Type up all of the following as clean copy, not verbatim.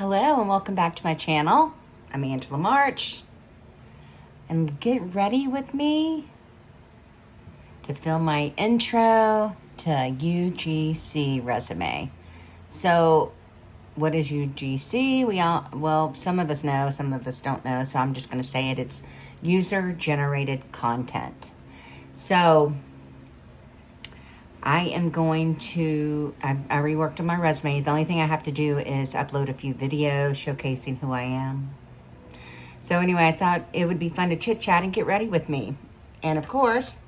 Hello and welcome back to my channel. I'm Angela March. And get ready with me to film my intro to UGC resume. So what is UGC? Well, some of us know, some of us don't know. So I'm just going to say it. It's user generated content. So I am going to, I reworked on my resume. The only thing I have to do is upload a few videos showcasing who I am. So anyway, I thought it would be fun to chit chat and get ready with me. And of course,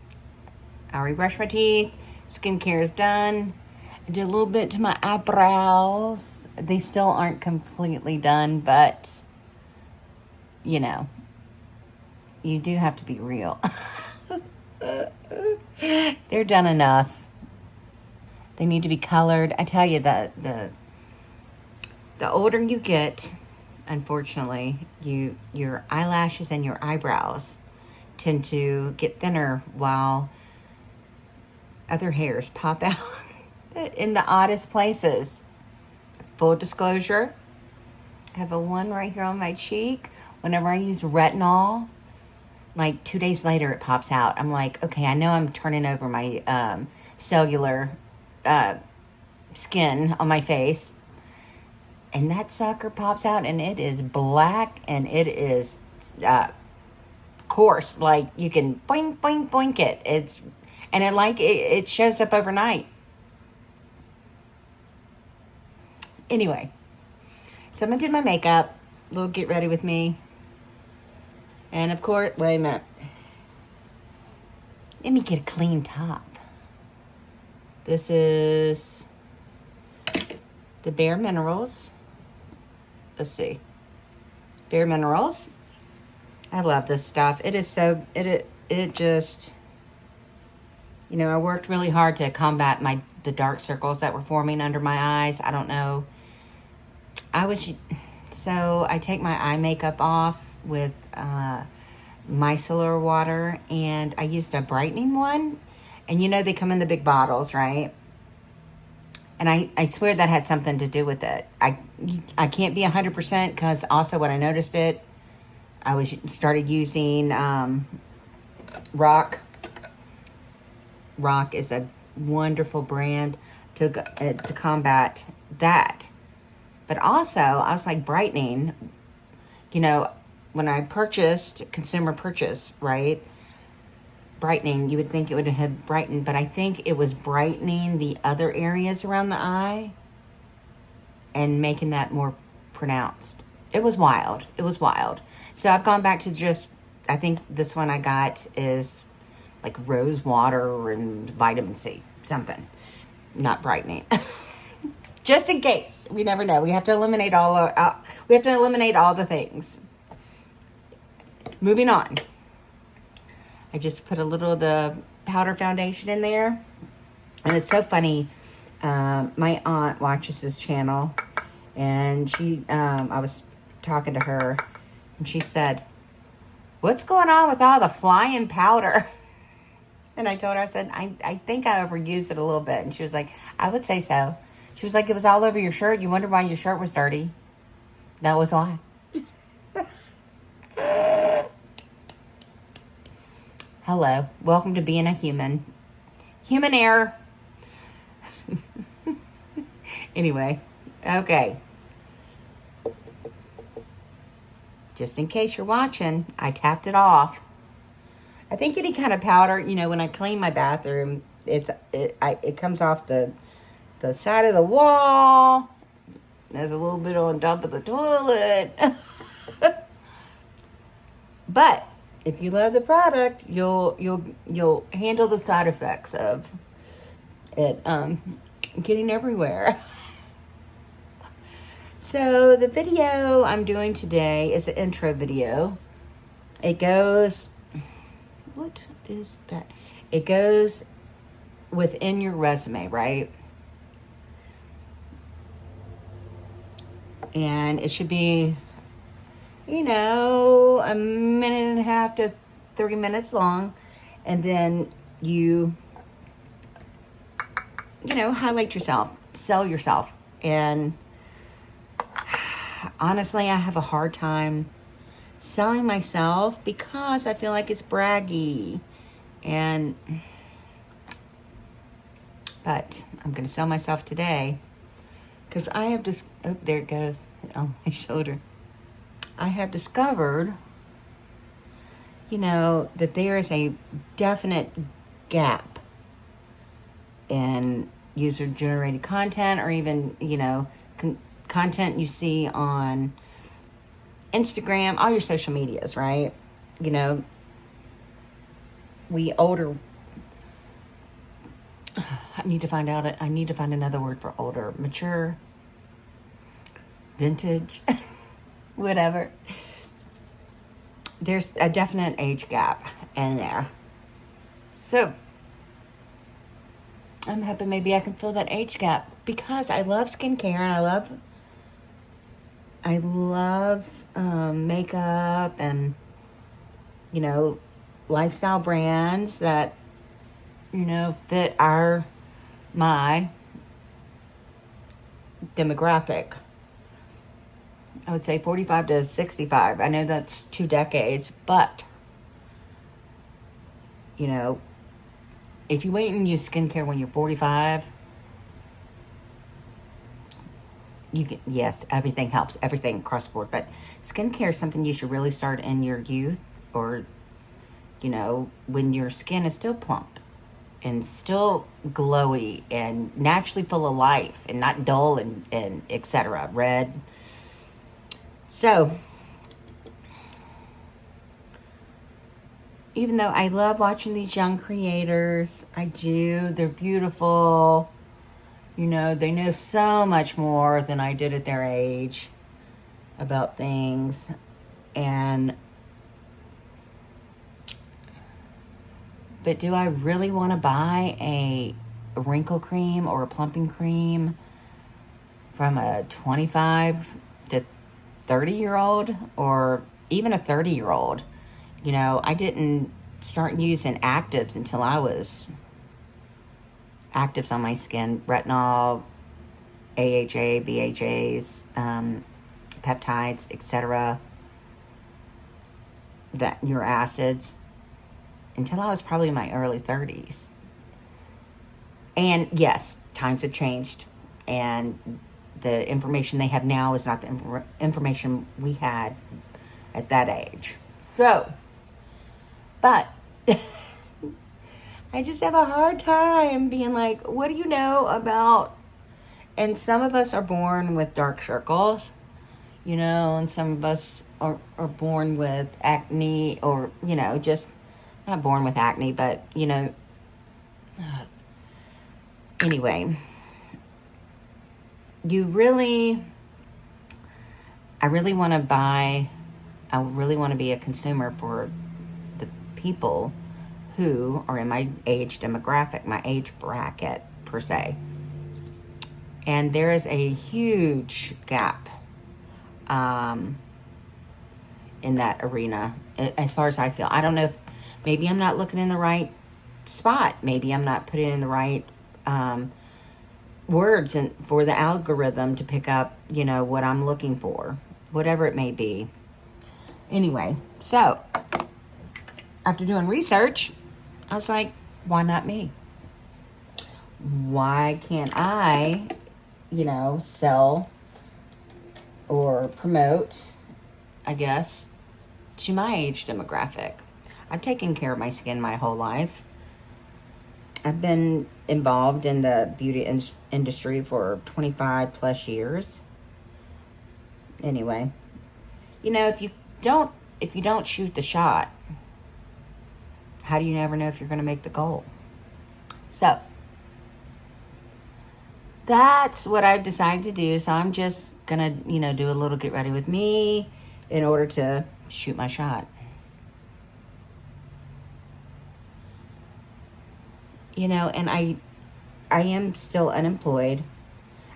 I already brushed my teeth, skincare is done. I did a little bit to my eyebrows. They still aren't completely done, but you know, you do have to be real. They're done enough. They need to be colored. I tell you that the older you get, unfortunately, your eyelashes and your eyebrows tend to get thinner while other hairs pop out in the oddest places. Full disclosure, I have a one right here on my cheek. Whenever I use retinol, like 2 days later it pops out. I'm like, okay, I know I'm turning over my cellular skin on my face, and that sucker pops out and it is black and it is coarse, like you can boink boink boink it. It shows up overnight. Anyway, so I'm gonna do my makeup, a little get ready with me, and of course, wait a minute, let me get a clean top. This is the Bare Minerals. Let's see. Bare Minerals. I love this stuff. It is so, it just, you know, I worked really hard to combat the dark circles that were forming under my eyes. I don't know. So I take my eye makeup off with micellar water, and I used a brightening one. And you know they come in the big bottles, right? And I swear that had something to do with it. I can't be 100% because also when I noticed it, I started using Rock. Rock is a wonderful brand to combat that. But also, I was like brightening. You know, when I purchased, consumer purchase, right? Brightening, you would think it would have brightened, but I think it was brightening the other areas around the eye and making that more pronounced. It was wild. It was wild. So I've gone back to just, I think this one I got is like rose water and vitamin C, something, not brightening. Just in case, we never know. We have to eliminate all the things. Moving on. I just put a little of the powder foundation in there. And it's so funny. My aunt watches this channel. And I was talking to her. And she said, "What's going on with all the flying powder?" And I told her, I said, I think I overused it a little bit. And she was like, "I would say so." She was like, "It was all over your shirt. You wonder why your shirt was dirty." That was why. Hello. Welcome to being a human. Human error. Anyway. Okay. Just in case you're watching, I tapped it off. I think any kind of powder, you know, when I clean my bathroom, it comes off the side of the wall. There's a little bit on top of the toilet. But if you love the product, you'll handle the side effects of it getting everywhere. So the video I'm doing today is an intro video. It goes, what is that? It goes within your resume, right? And it should be, you know, a minute and a half to 3 minutes long. And then you highlight yourself, sell yourself. And honestly, I have a hard time selling myself because I feel like it's braggy. But I'm going to sell myself today because I have just, oh, there it goes on my shoulder. I have discovered, that there is a definite gap in user-generated content, or even, content you see on Instagram, all your social medias, right? I need to find another word for older, mature, vintage, whatever. There's a definite age gap in there. So I'm hoping maybe I can fill that age gap because I love skincare and I love makeup and, lifestyle brands that, fit my demographic. I would say 45 to 65. I know that's 2 decades, but, if you wait and use skincare when you're 45, yes, everything helps, everything across the board, but skincare is something you should really start in your youth, or, when your skin is still plump and still glowy and naturally full of life and not dull and etc. red. So, even though I love watching these young creators, I do, they're beautiful, they know so much more than I did at their age about things, but do I really want to buy a wrinkle cream or a plumping cream from a 25 to 30-year-old or even a 30-year-old? I didn't start using actives until I was actives on my skin, retinol, AHA, BHAs, peptides, etc., that your acids, until I was probably in my early 30s. And yes, times have changed, and the information they have now is not the information we had at that age. So, but I just have a hard time being like, what do you know about? And some of us are born with dark circles, and some of us are born with acne, or, just not born with acne, but, anyway, I really want to be a consumer for the people who are in my age demographic, my age bracket, per se. And there is a huge gap in that arena, as far as I feel. I don't know if maybe I'm not looking in the right spot. Maybe I'm not putting in the right words and for the algorithm to pick up, what I'm looking for, whatever it may be. Anyway, so after doing research, I was like, why not me? Why can't I, sell or promote, I guess, to my age demographic? I've taken care of my skin my whole life. I've been involved in the beauty industry for 25 plus years. Anyway, if you don't shoot the shot, how do you never know if you're going to make the goal? So that's what I've decided to do. So I'm just going to, do a little get ready with me in order to shoot my shot. And I am still unemployed.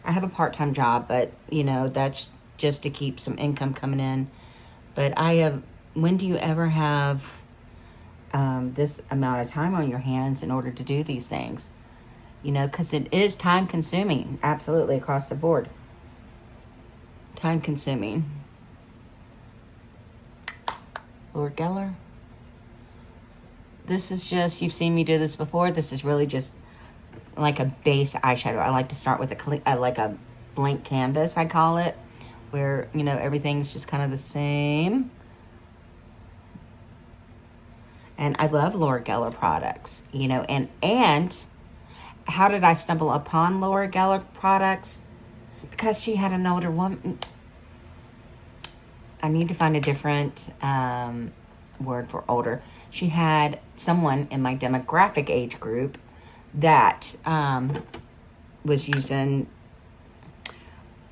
I have a part-time job, but, that's just to keep some income coming in. But when do you ever have this amount of time on your hands in order to do these things? Because it is time consuming, absolutely, across the board. time consuming. Laura Geller. This is just, you've seen me do this before. This is really just like a base eyeshadow. I like to start with like a blank canvas, I call it, where, you know, everything's just kind of the same. And I love Laura Geller products, you know, and how did I stumble upon Laura Geller products? Because she had an older woman. I need to find a different word for older. She had someone in my demographic age group that was using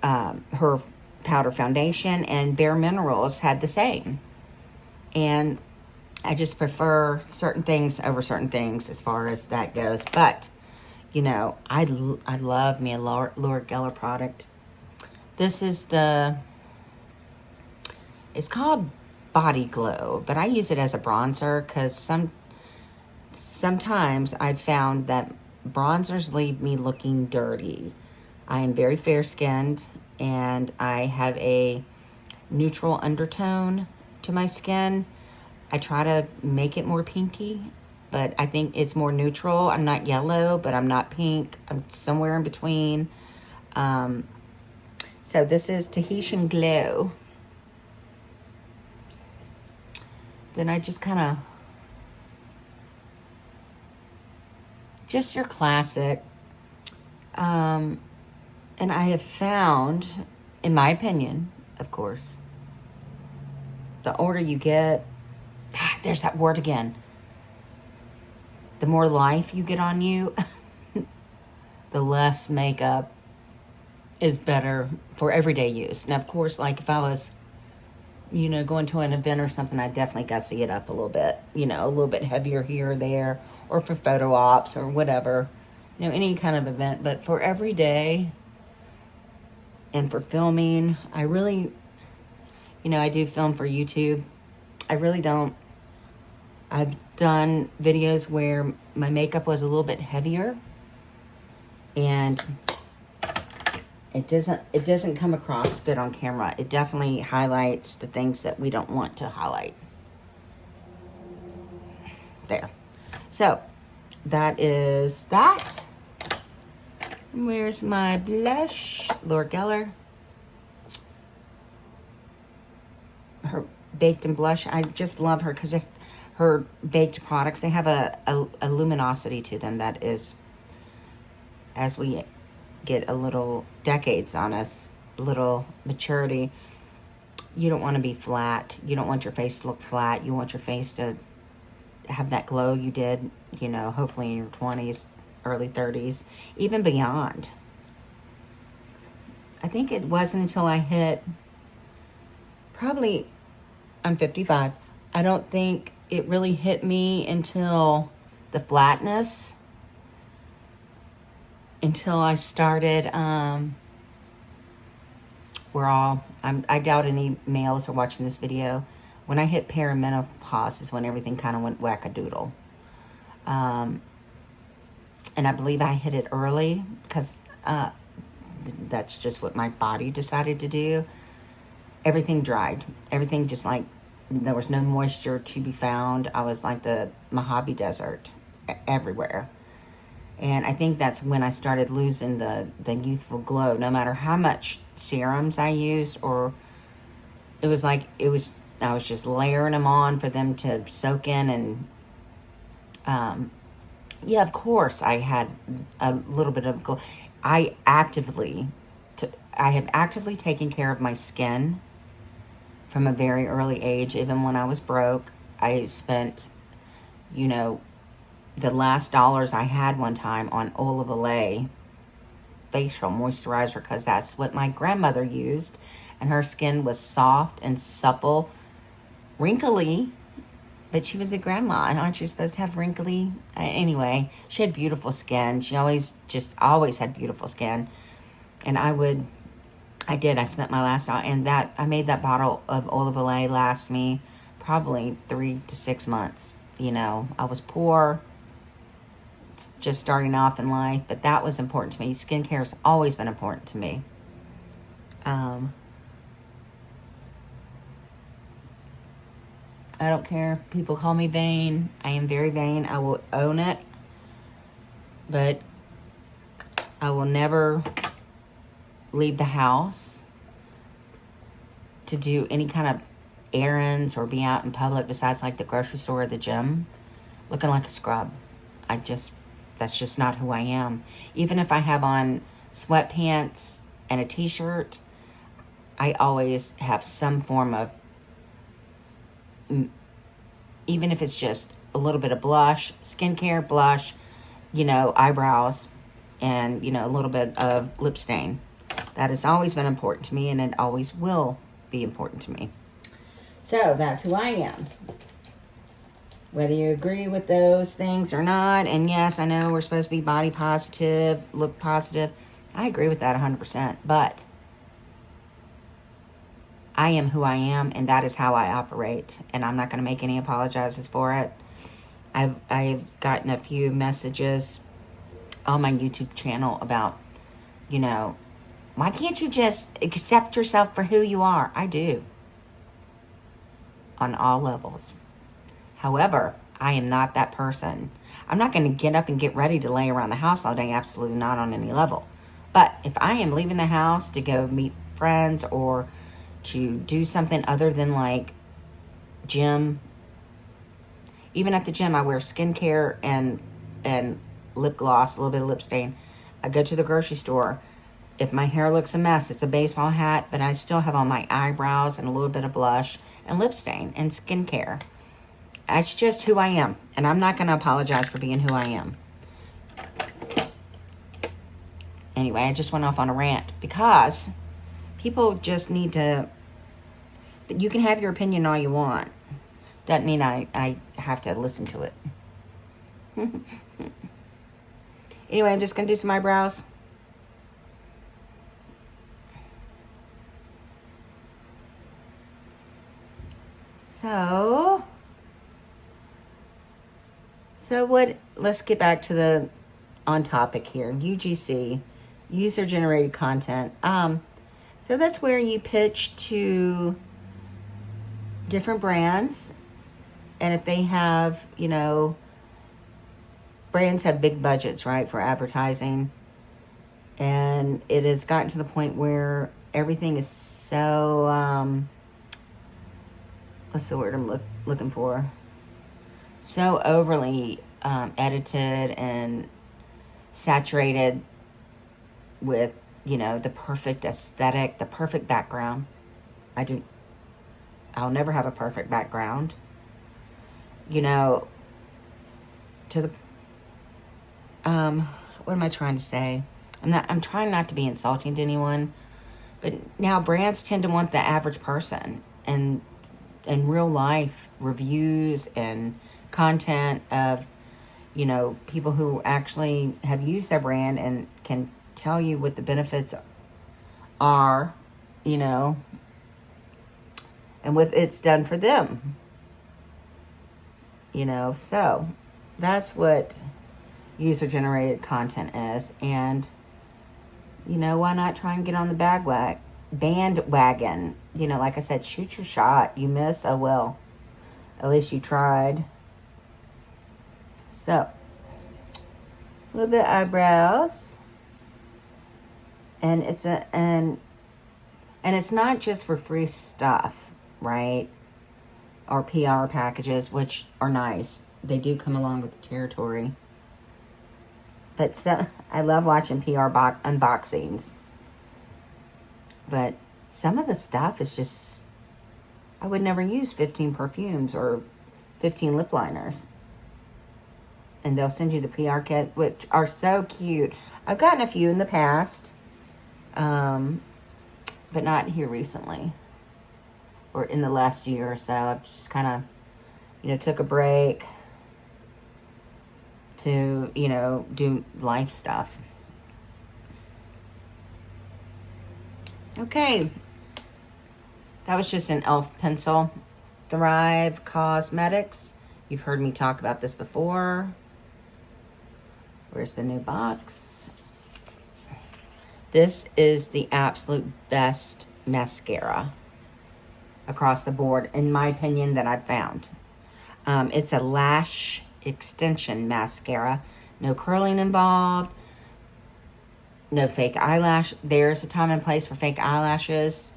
her powder foundation, and Bare Minerals had the same. And I just prefer certain things over certain things as far as that goes. But, you know, I love me a Laura Geller product. This is it's called Body Glow, but I use it as a bronzer because sometimes I've found that bronzers leave me looking dirty. I am very fair-skinned, and I have a neutral undertone to my skin. I try to make it more pinky, but I think it's more neutral. I'm not yellow, but I'm not pink. I'm somewhere in between. So this is Tahitian Glow. Then I just kind of, just your classic. And I have found, in my opinion, of course, the older you get, there's that word again. The more life you get on you, the less makeup is better for everyday use. Now, of course, like if I was, you know, going to an event or something, I definitely gussy it up a little bit, you know, a little bit heavier here or there, or for photo ops or whatever, you know, any kind of event. But for every day and for filming, I really, you know, I do film for YouTube. I really don't. I've done videos where my makeup was a little bit heavier, and it doesn't come across good on camera. It definitely highlights the things that we don't want to highlight. There. So, that is that. Where's my blush? Laura Geller. Her baked and blush. I just love her because her baked products, they have a luminosity to them that is, as we get a little decades on us, a little maturity, you don't want to be flat. You don't want your face to look flat. You want your face to have that glow you did, you know, hopefully in your 20s, early 30s, even beyond. I think it wasn't until I hit, probably, I'm 55. I don't think it really hit me until the flatness, until I started, I doubt any males are watching this video. When I hit perimenopause is when everything kind of went wackadoodle. And I believe I hit it early because that's just what my body decided to do. Everything dried. Everything just like, there was no moisture to be found. I was like the Mojave Desert everywhere. And I think that's when I started losing the youthful glow. No matter how much serums I used, or I was just layering them on for them to soak in. And yeah, of course I had a little bit of glow. I have actively taken care of my skin from a very early age. Even when I was broke, I spent, you know, the last dollars I had one time on Oil of Olay facial moisturizer, because that's what my grandmother used, and her skin was soft and supple, wrinkly, but she was a grandma, and aren't you supposed to have wrinkly? Anyway, she had beautiful skin. She always had beautiful skin. And I spent my last dollar, and I made that bottle of Oil of Olay last me probably 3 to 6 months. You know, I was poor, just starting off in life, but that was important to me. Skincare has always been important to me. I don't care if people call me vain. I am very vain. I will own it. But I will never leave the house to do any kind of errands or be out in public besides like the grocery store or the gym looking like a scrub. That's just not who I am. Even if I have on sweatpants and a t-shirt, I always have some form of, even if it's just a little bit of blush, skincare, blush, eyebrows, and, a little bit of lip stain. That has always been important to me, and it always will be important to me. So that's who I am. Whether you agree with those things or not, and yes, I know we're supposed to be body positive, look positive. I agree with that 100%, but I am who I am, and that is how I operate, and I'm not going to make any apologizes for it. I've gotten a few messages on my YouTube channel about, why can't you just accept yourself for who you are? I do. On all levels. However, I am not that person. I'm not going to get up and get ready to lay around the house all day. Absolutely not on any level. But if I am leaving the house to go meet friends or to do something other than like gym, even at the gym, I wear skincare and lip gloss, a little bit of lip stain. I go to the grocery store. If my hair looks a mess, it's a baseball hat, but I still have on my eyebrows and a little bit of blush and lip stain and skincare. That's just who I am, and I'm not going to apologize for being who I am. Anyway, I just went off on a rant because people just need to, you can have your opinion all you want. Doesn't mean I have to listen to it. Anyway, I'm just going to do some eyebrows. Let's get back to the on topic here. UGC, user generated content. So that's where you pitch to different brands. And if they have, brands have big budgets, right, for advertising. And it has gotten to the point where everything is so, what's the word I'm looking for? So overly edited and saturated with, the perfect aesthetic, the perfect background. I'll never have a perfect background. To the, what am I trying to say? I'm trying not to be insulting to anyone, but now brands tend to want the average person, and in real life reviews and content of, people who actually have used their brand and can tell you what the benefits are, and what it's done for them. So that's what user-generated content is. And, why not try and get on the bandwagon? Like I said, shoot your shot. You miss, oh well. At least you tried. So, a little bit of eyebrows. And it's not just for free stuff, right? Or PR packages, which are nice. They do come along with the territory. But I love watching PR unboxings. But some of the stuff is just, I would never use 15 perfumes or 15 lip liners. And they'll send you the PR kit, which are so cute. I've gotten a few in the past, but not here recently. Or in the last year or so. I've just kind of, took a break to, do life stuff. Okay. That was just an e.l.f. pencil. Thrive Cosmetics. You've heard me talk about this before. Where's the new box? This is the absolute best mascara. across the board, in my opinion, that I've found. It's a lash extension mascara. No curling involved. No fake eyelash. There's a time and place for fake eyelashes,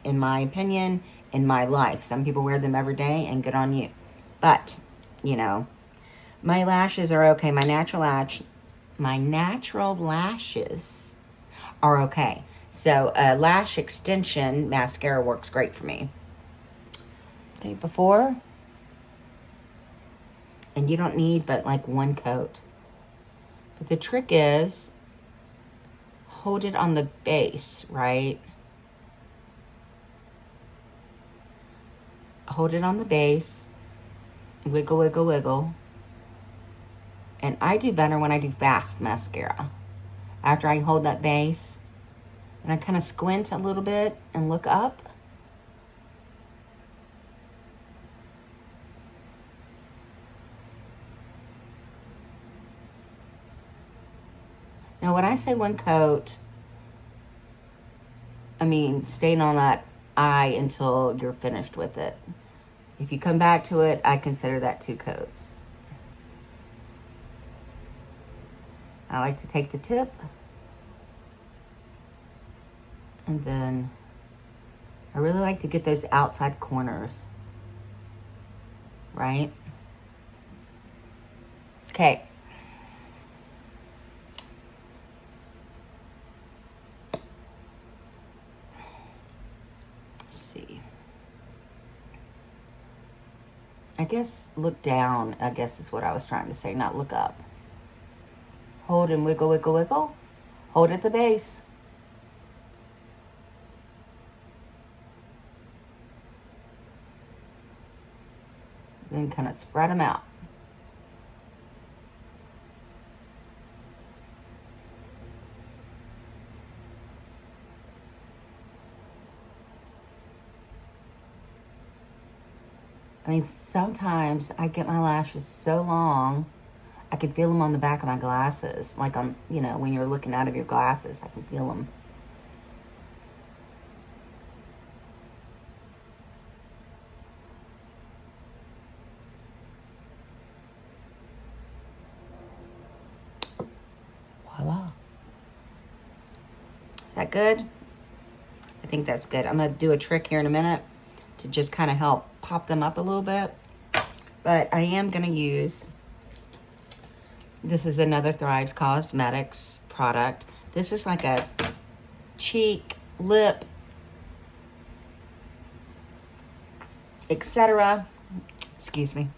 in my opinion, in my life. Some people wear them every day, and good on you. But, you know, my lashes are okay. My natural lashes are okay. So a lash extension mascara works great for me. Okay, before. And you don't need but like one coat. But the trick is, hold it on the base, right? Hold it on the base. Wiggle, wiggle, wiggle. And I do better when I do fast mascara. After I hold that base, and I kind of squint a little bit and look up. Now, when I say one coat, I mean staying on that eye until you're finished with it. If you come back to it, I consider that 2 coats. I like to take the tip, and then I really like to get those outside corners, right? Okay. Let's see. I guess look down, I guess is what I was trying to say, not look up. Hold and wiggle, wiggle, wiggle. Hold at the base. Then kind of spread them out. I mean, sometimes I get my lashes so long, I can feel them on the back of my glasses. Like you know, when you're looking out of your glasses, I can feel them. Voila. Is that good? I think that's good. I'm going to do a trick here in a minute to just kind of help pop them up a little bit. But I am going to use, this is another Thrives Cosmetics product. This is like a cheek, lip, etc. Excuse me.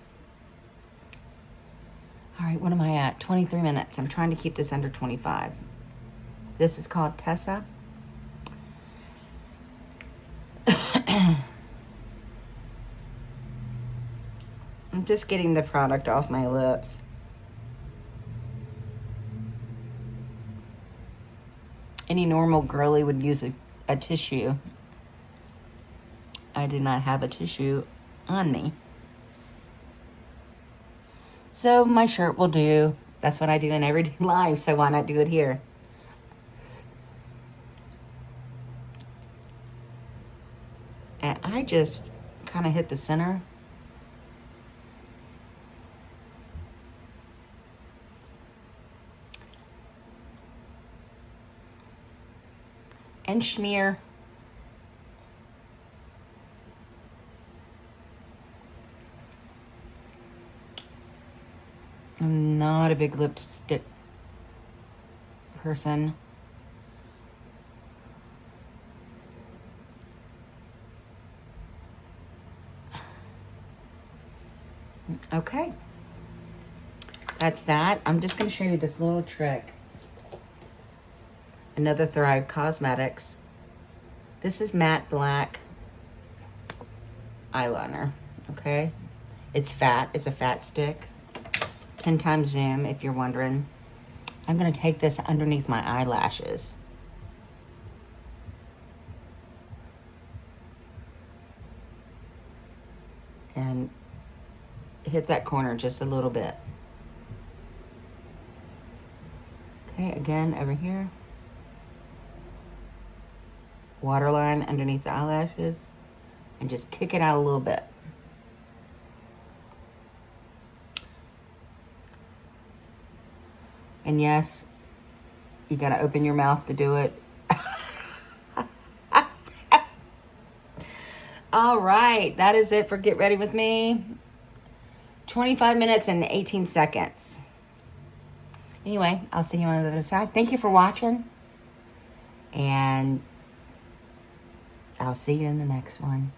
All right, what am I at? 23 minutes. I'm trying to keep this under 25. This is called Tessa. I'm just getting the product off my lips. Any normal girly would use a tissue. I do not have a tissue on me. So my shirt will do. That's what I do in everyday life, so why not do it here? And I just kind of hit the center. And smear. I'm not a big lipstick person. Okay. That's that. I'm just going to show you this little trick. Another Thrive Cosmetics. This is matte black eyeliner. Okay. It's fat. It's a fat stick. 10 times zoom, if you're wondering. I'm going to take this underneath my eyelashes. And hit that corner just a little bit. Okay, again, over here. Waterline underneath the eyelashes. and just kick it out a little bit. And yes, you got to open your mouth to do it. All right, that is it for Get Ready With Me. 25 minutes and 18 seconds. Anyway, I'll see you on the other side. Thank you for watching. And I'll see you in the next one.